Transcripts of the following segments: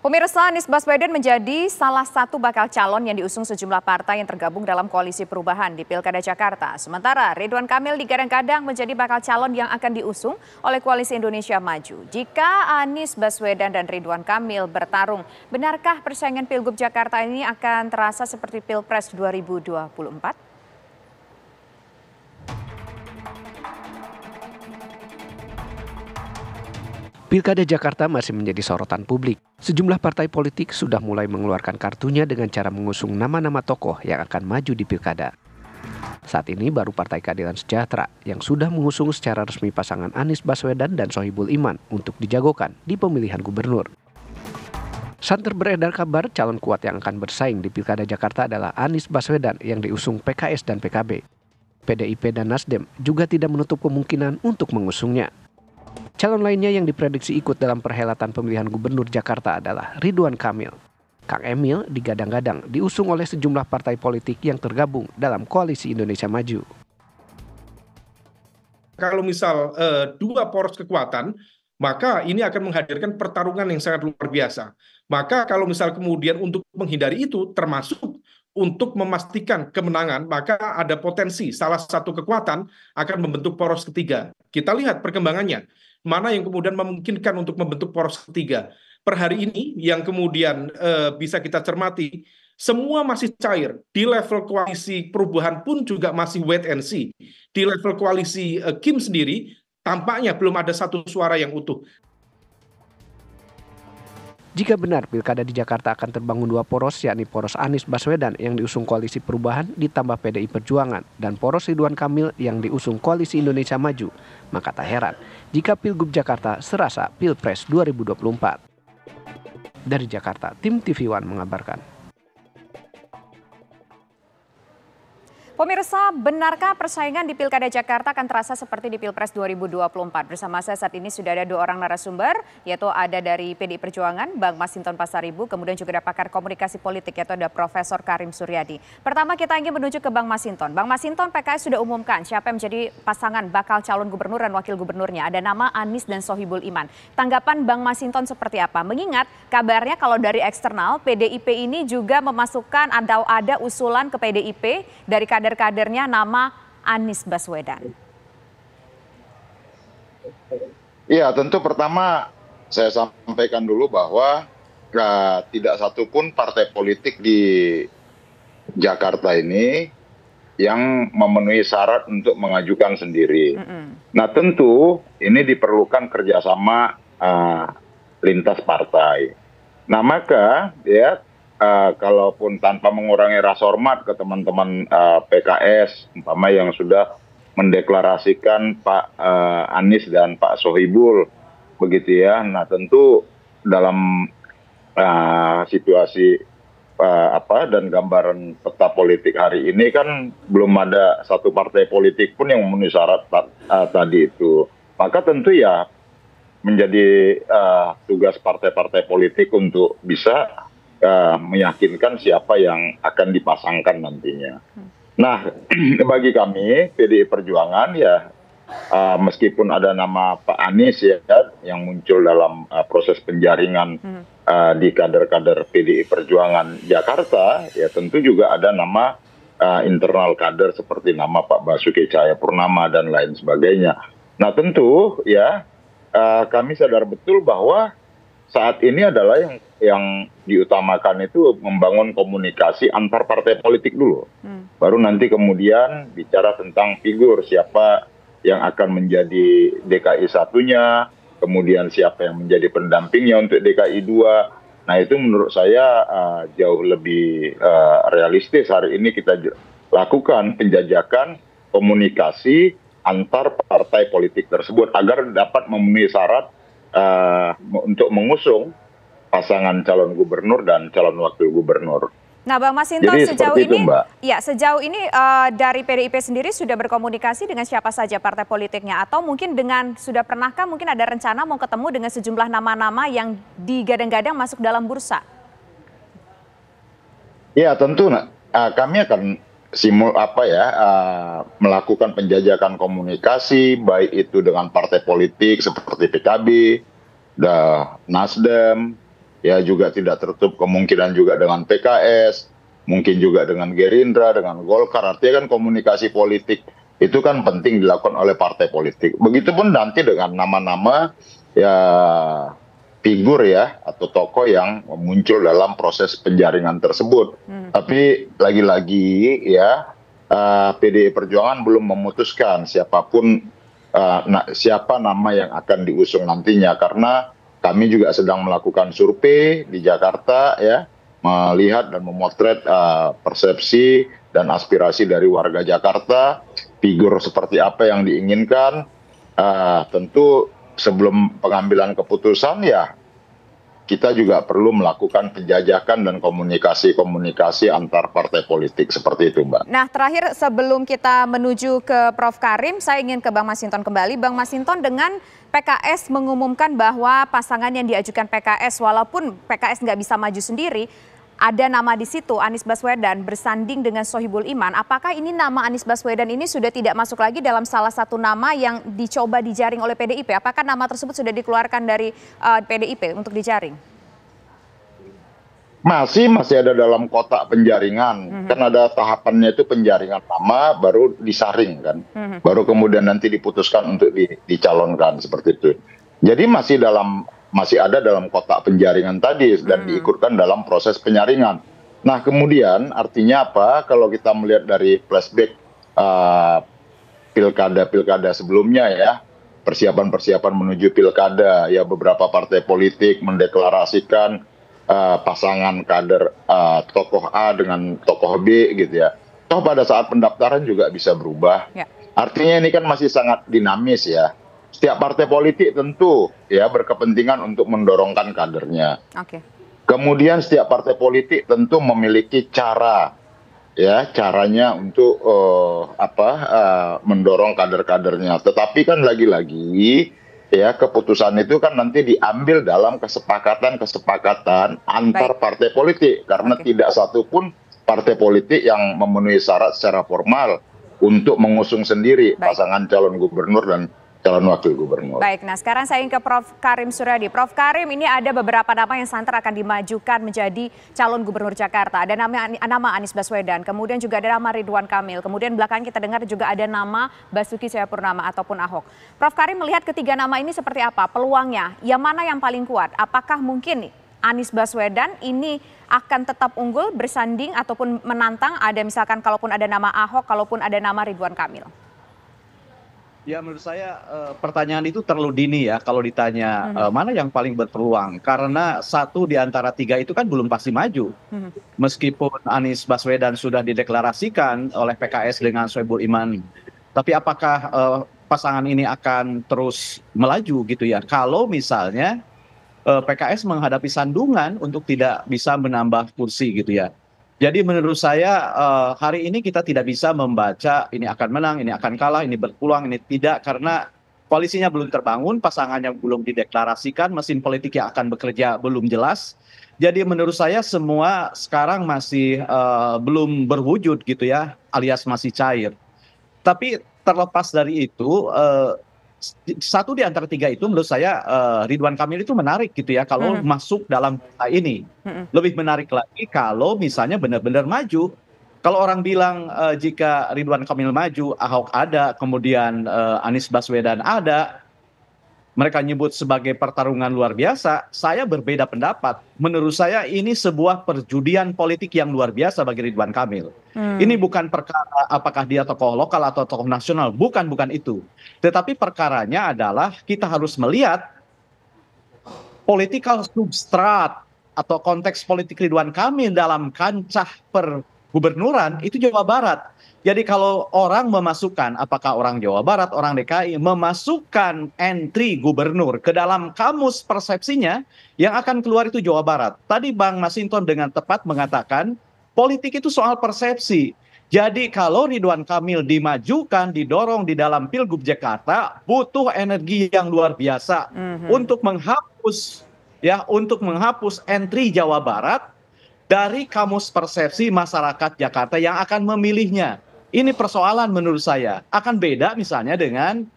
Pemirsa, Anies Baswedan menjadi salah satu bakal calon yang diusung sejumlah partai yang tergabung dalam koalisi perubahan di Pilkada Jakarta. Sementara Ridwan Kamil digadang-gadang menjadi bakal calon yang akan diusung oleh Koalisi Indonesia Maju. Jika Anies Baswedan dan Ridwan Kamil bertarung, benarkah persaingan Pilgub Jakarta ini akan terasa seperti Pilpres 2024? Pilkada Jakarta masih menjadi sorotan publik. Sejumlah partai politik sudah mulai mengeluarkan kartunya dengan cara mengusung nama-nama tokoh yang akan maju di pilkada. Saat ini baru Partai Keadilan Sejahtera yang sudah mengusung secara resmi pasangan Anies Baswedan dan Sohibul Iman untuk dijagokan di pemilihan gubernur. Santer beredar kabar calon kuat yang akan bersaing di Pilkada Jakarta adalah Anies Baswedan yang diusung PKS dan PKB. PDIP dan Nasdem juga tidak menutup kemungkinan untuk mengusungnya. Calon lainnya yang diprediksi ikut dalam perhelatan pemilihan gubernur Jakarta adalah Ridwan Kamil. Kang Emil digadang-gadang diusung oleh sejumlah partai politik yang tergabung dalam Koalisi Indonesia Maju. Kalau misal dua poros kekuatan, maka ini akan menghadirkan pertarungan yang sangat luar biasa. Maka kalau misal kemudian untuk menghindari itu, termasuk untuk memastikan kemenangan, maka ada potensi salah satu kekuatan akan membentuk poros ketiga. Kita lihat perkembangannya, mana yang kemudian memungkinkan untuk membentuk poros ketiga. Per hari ini yang kemudian bisa kita cermati, semua masih cair. Di level koalisi perubahan pun juga masih wait and see. Di level koalisi Kim sendiri, tampaknya belum ada satu suara yang utuh. Jika benar pilkada di Jakarta akan terbangun dua poros, yakni poros Anies Baswedan yang diusung Koalisi Perubahan ditambah PDI Perjuangan dan poros Ridwan Kamil yang diusung Koalisi Indonesia Maju, maka tak heran jika Pilgub Jakarta serasa Pilpres 2024. Dari Jakarta, tim TV One mengabarkan. Pemirsa, benarkah persaingan di Pilkada Jakarta akan terasa seperti di Pilpres 2024? Bersama saya saat ini sudah ada dua orang narasumber, yaitu ada dari PDI Perjuangan, Bang Masinton Pasaribu, kemudian juga ada pakar komunikasi politik, yaitu ada Profesor Karim Suryadi. Pertama kita ingin menuju ke Bang Masinton. Bang Masinton, PKS sudah umumkan siapa yang menjadi pasangan bakal calon gubernur dan wakil gubernurnya. Ada nama Anies dan Sohibul Iman. Tanggapan Bang Masinton seperti apa? Mengingat kabarnya kalau dari eksternal, PDIP ini juga memasukkan atau ada usulan ke PDIP dari kader-kadernya nama Anies Baswedan. Iya, tentu pertama saya sampaikan dulu bahwa tidak satupun partai politik di Jakarta ini yang memenuhi syarat untuk mengajukan sendiri. Nah, tentu ini diperlukan kerjasama lintas partai. Nah, maka ya kalaupun tanpa mengurangi rasa hormat ke teman-teman PKS, umpama yang sudah mendeklarasikan Pak Anies dan Pak Sohibul, begitu ya. Nah, tentu dalam situasi dan gambaran peta politik hari ini kan belum ada satu partai politik pun yang memenuhi syarat tadi itu. Maka tentu ya menjadi tugas partai-partai politik untuk bisa meyakinkan siapa yang akan dipasangkan nantinya. Nah, bagi kami PDI Perjuangan ya meskipun ada nama Pak Anies ya yang muncul dalam proses penjaringan di kader-kader PDI Perjuangan Jakarta, ya tentu juga ada nama internal kader seperti nama Pak Basuki Cahayapurnama dan lain sebagainya. Nah, tentu ya kami sadar betul bahwa saat ini adalah yang diutamakan itu membangun komunikasi antar partai politik dulu. Baru nanti kemudian bicara tentang figur siapa yang akan menjadi DKI 1-nya, kemudian siapa yang menjadi pendampingnya untuk DKI 2. Nah, itu menurut saya jauh lebih realistis hari ini kita lakukan penjajakan komunikasi antar partai politik tersebut agar dapat memenuhi syarat untuk mengusung pasangan calon gubernur dan calon wakil gubernur. Nah, Bang Masinton, sejauh ini dari PDIP sendiri sudah berkomunikasi dengan siapa saja partai politiknya, atau mungkin sudah pernahkah mungkin ada rencana mau ketemu dengan sejumlah nama-nama yang digadang-gadang masuk dalam bursa? Ya, tentu kami akan melakukan penjajakan komunikasi, baik itu dengan partai politik seperti PKB, Nasdem, ya juga tidak tertutup kemungkinan juga dengan PKS, mungkin juga dengan Gerindra, dengan Golkar. Artinya kan komunikasi politik itu kan penting dilakukan oleh partai politik. Begitupun nanti dengan nama-nama ya figur ya atau tokoh yang muncul dalam proses penjaringan tersebut. Tapi lagi-lagi ya PDI Perjuangan belum memutuskan siapa nama yang akan diusung nantinya, karena kami juga sedang melakukan survei di Jakarta ya, melihat dan memotret persepsi dan aspirasi dari warga Jakarta, figur seperti apa yang diinginkan. Tentu sebelum pengambilan keputusan ya kita juga perlu melakukan penjajakan dan komunikasi antar partai politik seperti itu, Mbak. Nah, terakhir sebelum kita menuju ke Prof. Karim, saya ingin ke Bang Masinton kembali. Bang Masinton, dengan PKS mengumumkan bahwa pasangan yang diajukan PKS, walaupun PKS nggak bisa maju sendiri, ada nama di situ, Anies Baswedan bersanding dengan Sohibul Iman. Apakah ini nama Anies Baswedan ini sudah tidak masuk lagi dalam salah satu nama yang dicoba dijaring oleh PDIP? Apakah nama tersebut sudah dikeluarkan dari PDIP untuk dijaring? Masih ada dalam kotak penjaringan. Kan ada tahapannya, itu penjaringan nama baru disaring kan. Baru kemudian nanti diputuskan untuk dicalonkan seperti itu. Jadi masih ada dalam kotak penjaringan tadi dan diikutkan dalam proses penyaringan. Nah, kemudian artinya apa? Kalau kita melihat dari flashback pilkada sebelumnya ya, persiapan menuju pilkada ya, beberapa partai politik mendeklarasikan pasangan kader tokoh A dengan tokoh B gitu ya. Toh pada saat pendaftaran juga bisa berubah. Ya. Artinya ini kan masih sangat dinamis ya. Setiap partai politik tentu ya berkepentingan untuk mendorongkan kadernya. Oke. Kemudian setiap partai politik tentu memiliki caranya untuk mendorong kader-kadernya. Tetapi kan lagi-lagi ya keputusan itu kan nanti diambil dalam kesepakatan antar partai politik, karena tidak satupun partai politik yang memenuhi syarat secara formal untuk mengusung sendiri pasangan calon gubernur dan calon wakil gubernur. Baik, nah sekarang saya ingin ke Prof. Karim Suryadi. Prof. Karim, ini ada beberapa nama yang santer akan dimajukan menjadi calon gubernur Jakarta. Ada nama Anies Baswedan, kemudian juga ada nama Ridwan Kamil, kemudian belakangan kita dengar juga ada nama Basuki Cahayapurnama ataupun Ahok. Prof. Karim melihat ketiga nama ini seperti apa peluangnya? Yang mana yang paling kuat? Apakah mungkin Anies Baswedan ini akan tetap unggul bersanding ataupun menantang, ada misalkan kalaupun ada nama Ahok, kalaupun ada nama Ridwan Kamil? Ya, menurut saya pertanyaan itu terlalu dini ya kalau ditanya mana yang paling berpeluang. Karena satu di antara tiga itu kan belum pasti maju. Meskipun Anies Baswedan sudah dideklarasikan oleh PKS dengan Sohibul Iman. Tapi apakah pasangan ini akan terus melaju gitu ya? Kalau misalnya PKS menghadapi sandungan untuk tidak bisa menambah kursi gitu ya. Jadi menurut saya hari ini kita tidak bisa membaca ini akan menang, ini akan kalah, ini berpeluang, ini tidak. Karena koalisinya belum terbangun, pasangannya belum dideklarasikan, mesin politik yang akan bekerja belum jelas. Jadi menurut saya semua sekarang masih belum berwujud gitu ya, alias masih cair. Tapi terlepas dari itu, satu di antara tiga itu menurut saya Ridwan Kamil itu menarik gitu ya kalau masuk dalam ini. Lebih menarik lagi kalau misalnya benar-benar maju. Kalau orang bilang jika Ridwan Kamil maju, Ahok ada, kemudian Anies Baswedan ada, mereka nyebut sebagai pertarungan luar biasa, saya berbeda pendapat. Menurut saya ini sebuah perjudian politik yang luar biasa bagi Ridwan Kamil. Ini bukan perkara apakah dia tokoh lokal atau tokoh nasional, bukan itu. Tetapi perkaranya adalah kita harus melihat political substrat atau konteks politik Ridwan Kamil dalam kancah pergubernuran itu Jawa Barat. Jadi kalau orang memasukkan, apakah orang Jawa Barat, orang DKI, memasukkan entry gubernur ke dalam kamus persepsinya, yang akan keluar itu Jawa Barat. Tadi Bang Masinton dengan tepat mengatakan, politik itu soal persepsi. Jadi kalau Ridwan Kamil dimajukan, didorong di dalam Pilgub Jakarta, butuh energi yang luar biasa untuk menghapus entry Jawa Barat dari kamus persepsi masyarakat Jakarta yang akan memilihnya. Ini persoalan menurut saya. Akan beda misalnya dengan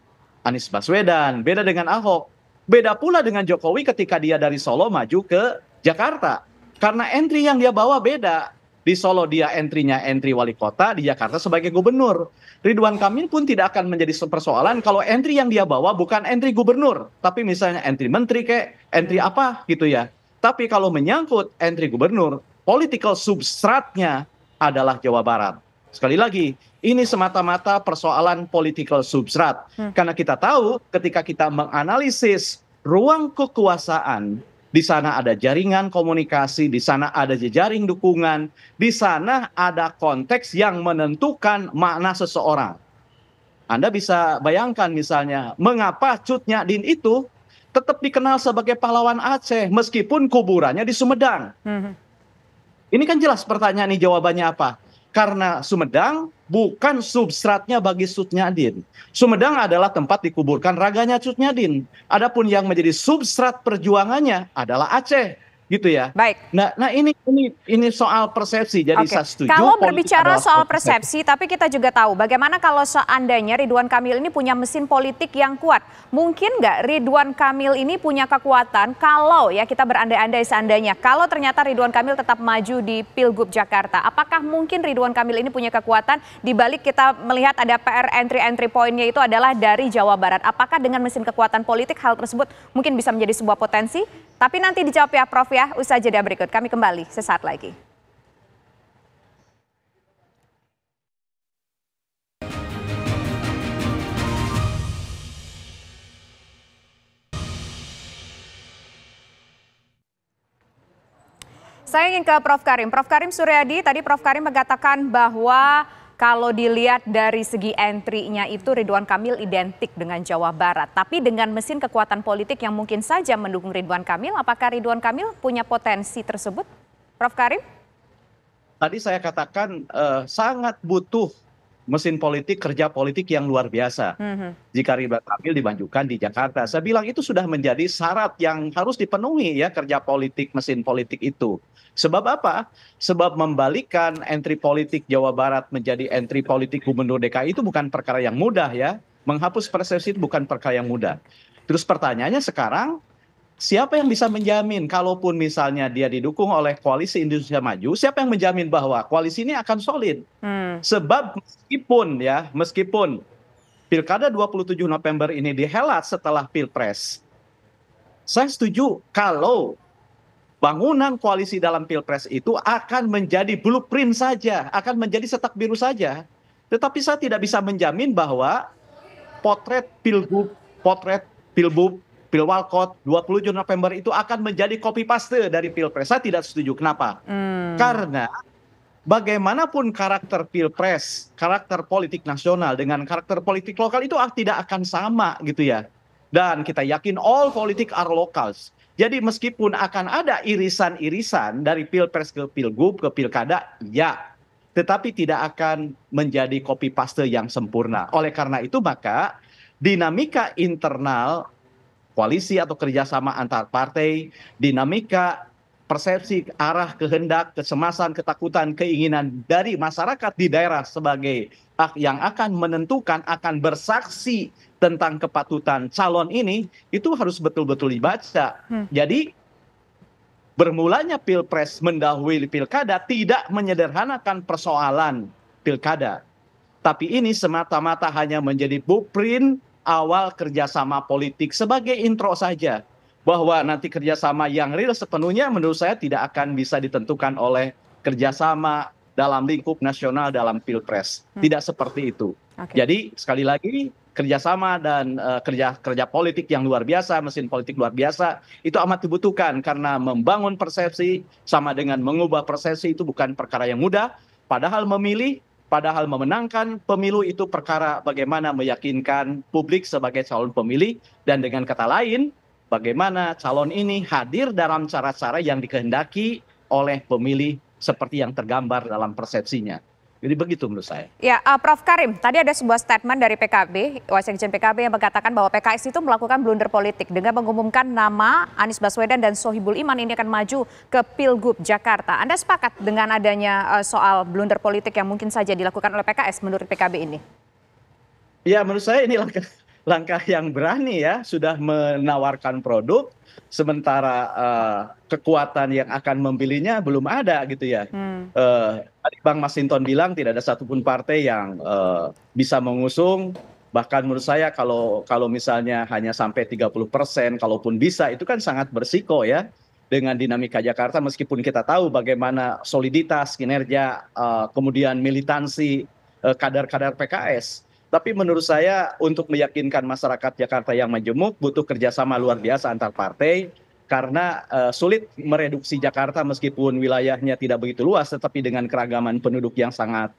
Anies Baswedan, beda dengan Ahok. Beda pula dengan Jokowi ketika dia dari Solo maju ke Jakarta. Karena entry yang dia bawa beda. Di Solo dia entry wali kota, di Jakarta sebagai gubernur. Ridwan Kamil pun tidak akan menjadi persoalan kalau entry yang dia bawa bukan entry gubernur, tapi misalnya entry menteri kayak entry apa gitu ya. Tapi kalau menyangkut entry gubernur, political substratnya adalah Jawa Barat. Sekali lagi, ini semata-mata persoalan political substrat. Karena kita tahu ketika kita menganalisis ruang kekuasaan, di sana ada jaringan komunikasi, di sana ada jejaring dukungan, di sana ada konteks yang menentukan makna seseorang. Anda bisa bayangkan misalnya, mengapa Cut Nyak Dien itu tetap dikenal sebagai pahlawan Aceh, meskipun kuburannya di Sumedang. Ini kan jelas pertanyaan ini jawabannya apa? Karena Sumedang bukan substratnya bagi Cut Nyak Dien. Sumedang adalah tempat dikuburkan raganya Cut Nyak Dien. Adapun yang menjadi substrat perjuangannya adalah Aceh, gitu ya. Baik. Nah ini soal persepsi. Jadi saya setuju. Kalau politik berbicara adalah soal persepsi, tapi kita juga tahu bagaimana kalau seandainya Ridwan Kamil ini punya mesin politik yang kuat. Mungkin nggak Ridwan Kamil ini punya kekuatan kalau ya kita berandai-andai seandainya. Kalau ternyata Ridwan Kamil tetap maju di Pilgub Jakarta, apakah mungkin Ridwan Kamil ini punya kekuatan di balik kita melihat ada PR entry point-nya itu adalah dari Jawa Barat. Apakah dengan mesin kekuatan politik hal tersebut mungkin bisa menjadi sebuah potensi? Tapi nanti dijawab ya Prof ya, usaha jeda berikut. Kami kembali sesaat lagi. Saya ingin ke Prof Karim. Prof Karim Suryadi, tadi Prof Karim mengatakan bahwa kalau dilihat dari segi entry-nya itu Ridwan Kamil identik dengan Jawa Barat. Tapi dengan mesin kekuatan politik yang mungkin saja mendukung Ridwan Kamil, apakah Ridwan Kamil punya potensi tersebut? Prof Karim? Tadi saya katakan sangat butuh mesin politik, kerja politik yang luar biasa. Jika Ridwan Kamil dimajukan di Jakarta. Saya bilang itu sudah menjadi syarat yang harus dipenuhi ya kerja politik, mesin politik itu. Sebab apa? Sebab membalikkan entry politik Jawa Barat menjadi entry politik Gubernur DKI itu bukan perkara yang mudah ya. Menghapus persepsi itu bukan perkara yang mudah. Terus pertanyaannya sekarang, siapa yang bisa menjamin kalaupun misalnya dia didukung oleh koalisi Indonesia Maju, siapa yang menjamin bahwa koalisi ini akan solid? Sebab meskipun Pilkada 27 November ini dihelat setelah Pilpres, saya setuju kalau bangunan koalisi dalam Pilpres itu akan menjadi blueprint saja, akan menjadi cetak biru saja. Tetapi saya tidak bisa menjamin bahwa potret Pilgub, Pilwalkot 27 November itu akan menjadi copy paste dari Pilpres. Saya tidak setuju. Kenapa? Karena bagaimanapun karakter Pilpres, karakter politik nasional dengan karakter politik lokal itu tidak akan sama gitu ya. Dan kita yakin all politik are locals. Jadi meskipun akan ada irisan-irisan dari Pilpres ke Pilgub ke Pilkada, ya. Tetapi tidak akan menjadi copy paste yang sempurna. Oleh karena itu maka dinamika internal koalisi atau kerjasama antar partai, dinamika persepsi arah kehendak, kecemasan, ketakutan, keinginan dari masyarakat di daerah sebagai yang akan menentukan, akan bersaksi tentang kepatutan calon ini, itu harus betul-betul dibaca. Jadi bermulanya Pilpres mendahului Pilkada tidak menyederhanakan persoalan Pilkada. Tapi ini semata-mata hanya menjadi blueprint awal kerjasama politik sebagai intro saja. Bahwa nanti kerjasama yang real sepenuhnya menurut saya tidak akan bisa ditentukan oleh kerjasama dalam lingkup nasional dalam Pilpres. Tidak seperti itu. Jadi sekali lagi kerjasama dan kerja politik yang luar biasa, mesin politik luar biasa, itu amat dibutuhkan karena membangun persepsi sama dengan mengubah persepsi itu bukan perkara yang mudah. Padahal memenangkan pemilu itu perkara bagaimana meyakinkan publik sebagai calon pemilih dan dengan kata lain, bagaimana calon ini hadir dalam cara-cara yang dikehendaki oleh pemilih seperti yang tergambar dalam persepsinya. Jadi begitu menurut saya. Ya, Prof Karim, tadi ada sebuah statement dari PKB, Wasekjen PKB yang mengatakan bahwa PKS itu melakukan blunder politik dengan mengumumkan nama Anies Baswedan dan Sohibul Iman ini akan maju ke Pilgub Jakarta. Anda sepakat dengan adanya soal blunder politik yang mungkin saja dilakukan oleh PKS menurut PKB ini? Ya, menurut saya ini langkah yang berani ya, sudah menawarkan produk, sementara kekuatan yang akan membelinya belum ada gitu ya. Tadi Bang Masinton bilang tidak ada satupun partai yang bisa mengusung, bahkan menurut saya kalau misalnya hanya sampai 30%, kalaupun bisa, itu kan sangat bersiko ya dengan dinamika Jakarta, meskipun kita tahu bagaimana soliditas, kinerja, kemudian militansi kader-kader PKS. Tapi menurut saya untuk meyakinkan masyarakat Jakarta yang majemuk butuh kerjasama luar biasa antar partai, karena sulit mereduksi Jakarta meskipun wilayahnya tidak begitu luas, tetapi dengan keragaman penduduk yang sangat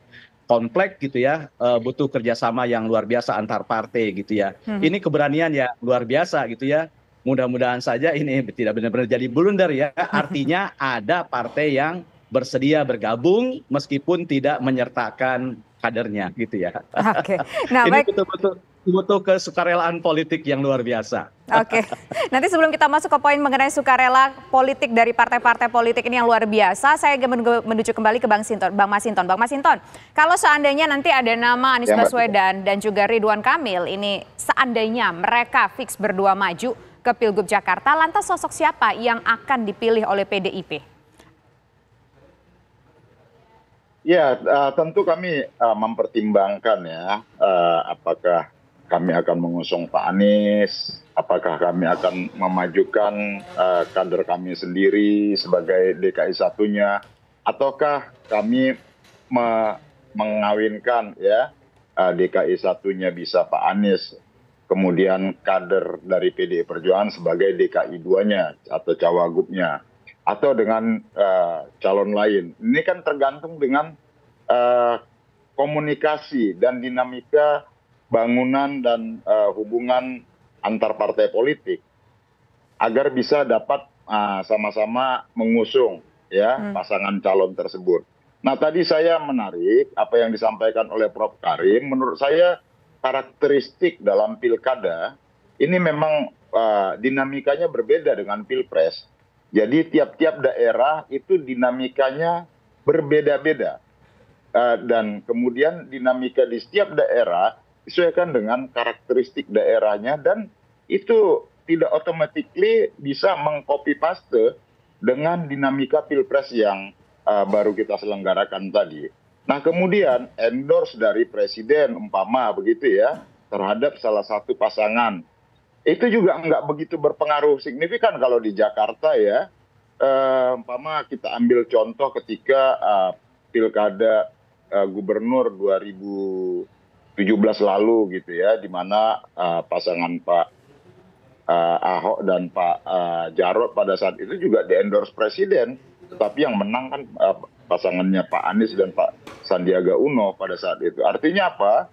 kompleks gitu ya, butuh kerjasama yang luar biasa antar partai gitu ya. Ini keberanian ya luar biasa gitu ya. Mudah-mudahan saja ini tidak benar-benar jadi blunder ya. Artinya ada partai yang bersedia bergabung meskipun tidak menyertakan kadernya gitu ya. Oke. Nah, Ini baik. betul-betul butuh kesukarelaan politik yang luar biasa. Oke, nanti sebelum kita masuk ke poin mengenai sukarela politik dari partai-partai politik ini yang luar biasa, saya menuju kembali ke Bang Masinton. Bang Masinton, kalau seandainya nanti ada nama Anies Baswedan dan juga Ridwan Kamil, ini seandainya mereka fix berdua maju ke Pilgub Jakarta, lantas sosok siapa yang akan dipilih oleh PDIP? Ya, tentu kami mempertimbangkan ya, apakah kami akan mengusung Pak Anies, apakah kami akan memajukan kader kami sendiri sebagai DKI satunya, ataukah kami mengawinkan ya DKI satunya bisa Pak Anies, kemudian kader dari PDI Perjuangan sebagai DKI 2-nya atau cawagupnya, atau dengan calon lain. Ini kan tergantung dengan komunikasi dan dinamika bangunan dan hubungan antar partai politik agar bisa dapat sama-sama mengusung ya pasangan calon tersebut. Nah, tadi saya menarik apa yang disampaikan oleh Prof. Karim. Menurut saya karakteristik dalam pilkada ini memang dinamikanya berbeda dengan pilpres. Jadi tiap-tiap daerah itu dinamikanya berbeda-beda. Dan kemudian dinamika di setiap daerah disesuaikan dengan karakteristik daerahnya, dan itu tidak automatically bisa mengcopy paste dengan dinamika pilpres yang baru kita selenggarakan tadi. Nah, kemudian endorse dari presiden umpama begitu ya terhadap salah satu pasangan, itu juga nggak begitu berpengaruh signifikan kalau di Jakarta ya. Umpama kita ambil contoh ketika pilkada gubernur 2017 lalu gitu ya, di mana pasangan Pak Ahok dan Pak Jarot pada saat itu juga di-endorse presiden, tetapi yang menang kan pasangannya Pak Anies dan Pak Sandiaga Uno pada saat itu. Artinya apa?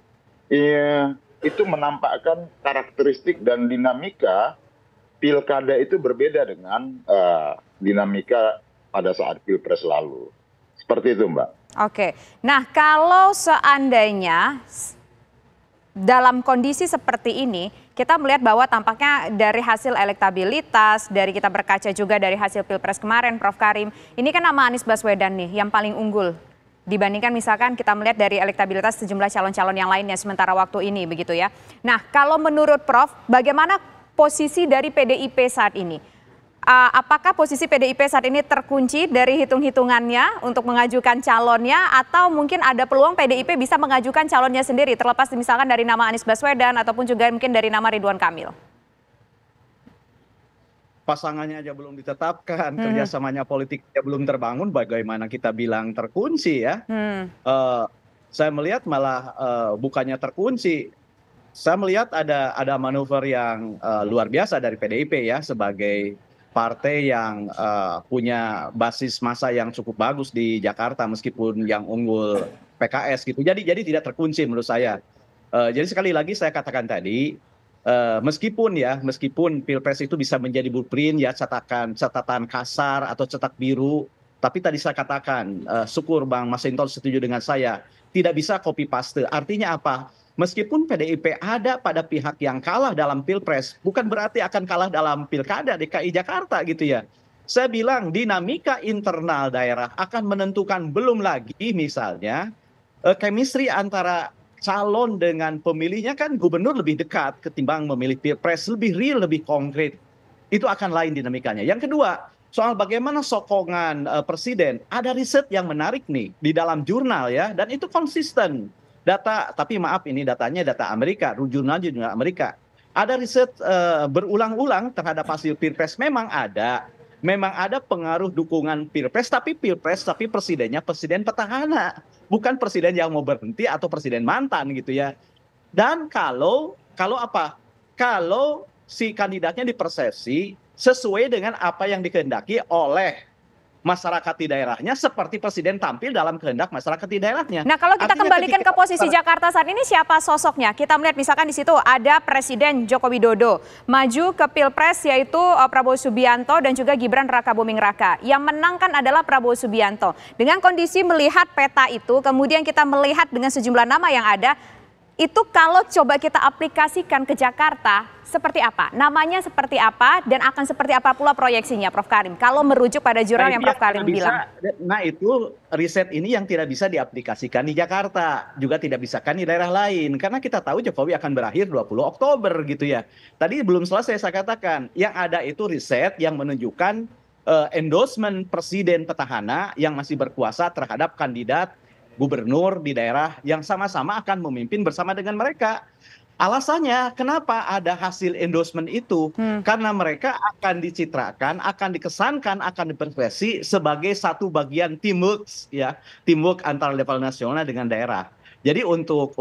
Itu menampakkan karakteristik dan dinamika pilkada itu berbeda dengan dinamika pada saat pilpres lalu. Seperti itu, Mbak. Oke, nah kalau seandainya dalam kondisi seperti ini, kita melihat bahwa tampaknya dari hasil elektabilitas, dari kita berkaca juga dari hasil Pilpres kemarin, Prof. Karim, ini kan nama Anies Baswedan nih yang paling unggul dibandingkan misalkan kita melihat dari elektabilitas sejumlah calon-calon yang lainnya sementara waktu ini begitu ya. Nah, kalau menurut Prof, bagaimana posisi dari PDIP saat ini? Apakah posisi PDIP saat ini terkunci dari hitung-hitungannya untuk mengajukan calonnya, atau mungkin ada peluang PDIP bisa mengajukan calonnya sendiri terlepas misalkan dari nama Anies Baswedan ataupun juga mungkin dari nama Ridwan Kamil? Pasangannya aja belum ditetapkan, kerjasamanya politiknya belum terbangun, bagaimana kita bilang terkunci ya? Saya melihat malah bukannya terkunci. Saya melihat ada manuver yang luar biasa dari PDIP ya, sebagai partai yang punya basis massa yang cukup bagus di Jakarta meskipun yang unggul PKS gitu. Jadi tidak terkunci menurut saya. Jadi sekali lagi saya katakan tadi, meskipun Pilpres itu bisa menjadi blueprint ya, catatan kasar atau cetak biru, tapi tadi saya katakan, syukur Bang Masinton setuju dengan saya, tidak bisa copy paste. Artinya apa? Meskipun PDIP ada pada pihak yang kalah dalam Pilpres, bukan berarti akan kalah dalam Pilkada DKI Jakarta gitu ya. Saya bilang dinamika internal daerah akan menentukan, belum lagi misalnya chemistry antara calon dengan pemilihnya kan gubernur lebih dekat ketimbang memilih pilpres, lebih real, lebih konkret. Itu akan lain dinamikanya. Yang kedua, soal bagaimana sokongan presiden, ada riset yang menarik nih di dalam jurnal ya, dan itu konsisten. Data, tapi maaf ini datanya data Amerika, jurnal Amerika. Ada riset berulang-ulang terhadap hasil pilpres, memang ada pengaruh dukungan pilpres, tapi presidennya presiden petahana, bukan presiden yang mau berhenti atau presiden mantan gitu ya. Dan kalau apa? Kalau si kandidatnya dipersepsi sesuai dengan apa yang dikehendaki oleh masyarakat di daerahnya, seperti presiden tampil dalam kehendak masyarakat di daerahnya. Nah, kalau kita kembalikan ke posisi Jakarta saat ini, siapa sosoknya? Kita melihat misalkan di situ ada Presiden Joko Widodo maju ke Pilpres, yaitu Prabowo Subianto dan juga Gibran Rakabuming Raka. Yang menangkan adalah Prabowo Subianto. Dengan kondisi melihat peta itu, kemudian kita melihat dengan sejumlah nama yang ada, itu kalau coba kita aplikasikan ke Jakarta, seperti apa? Namanya seperti apa dan akan seperti apa pula proyeksinya, Prof. Karim? Kalau merujuk pada jurnal yang Prof. Karim bilang. Nah, itu riset ini yang tidak bisa diaplikasikan di Jakarta, juga tidak bisa kan di daerah lain. Karena kita tahu Jokowi akan berakhir 20 Oktober gitu ya. Tadi belum selesai saya katakan, yang ada itu riset yang menunjukkan endorsement presiden petahana yang masih berkuasa terhadap kandidat gubernur di daerah yang sama-sama akan memimpin bersama dengan mereka. Alasannya kenapa ada hasil endorsement itu? Karena mereka akan dicitrakan, akan dikesankan, akan dipersepsi sebagai satu bagian teamwork ya, teamwork antara level nasional dengan daerah. Jadi untuk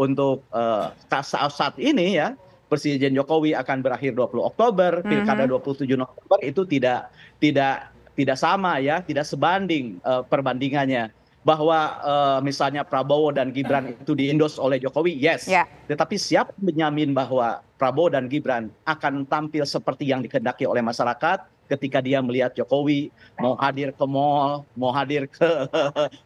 saat ini ya, Presiden Jokowi akan berakhir 20 Oktober, Pilkada 27 November itu tidak sama ya, tidak sebanding perbandingannya. Bahwa misalnya Prabowo dan Gibran itu diendos oleh Jokowi, yes. Tetapi siapa menjamin bahwa Prabowo dan Gibran akan tampil seperti yang dikehendaki oleh masyarakat ketika dia melihat Jokowi mau hadir ke mall, mau hadir ke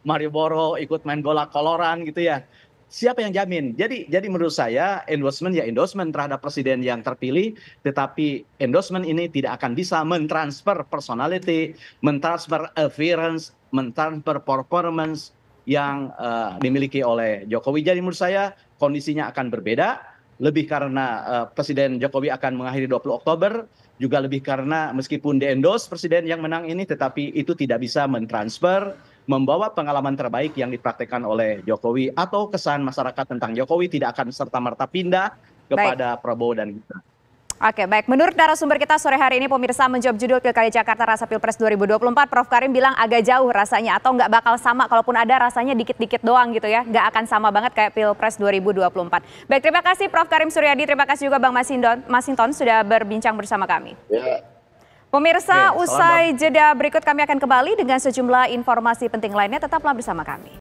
Malioboro, ikut main bola koloran gitu ya. Siapa yang jamin? Jadi menurut saya endorsement ya endorsement terhadap presiden yang terpilih, tetapi endorsement ini tidak akan bisa mentransfer personality, mentransfer appearance, mentransfer performance yang dimiliki oleh Jokowi. Jadi menurut saya kondisinya akan berbeda, lebih karena Presiden Jokowi akan mengakhiri 20 Oktober, juga lebih karena meskipun di-endorse presiden yang menang ini, tetapi itu tidak bisa mentransfer, membawa pengalaman terbaik yang dipraktekkan oleh Jokowi, atau kesan masyarakat tentang Jokowi tidak akan serta-merta pindah kepada Prabowo dan Gibran. Oke, baik. Menurut narasumber kita sore hari ini, pemirsa, menjawab judul Pilkada Jakarta Rasa Pilpres 2024, Prof. Karim bilang agak jauh rasanya atau nggak bakal sama, kalaupun ada rasanya dikit-dikit doang gitu ya, nggak akan sama banget kayak Pilpres 2024. Baik, terima kasih Prof. Karim Suryadi, terima kasih juga Bang Masinton sudah berbincang bersama kami. Ya. Pemirsa, usai jeda berikut kami akan kembali dengan sejumlah informasi penting lainnya, tetaplah bersama kami.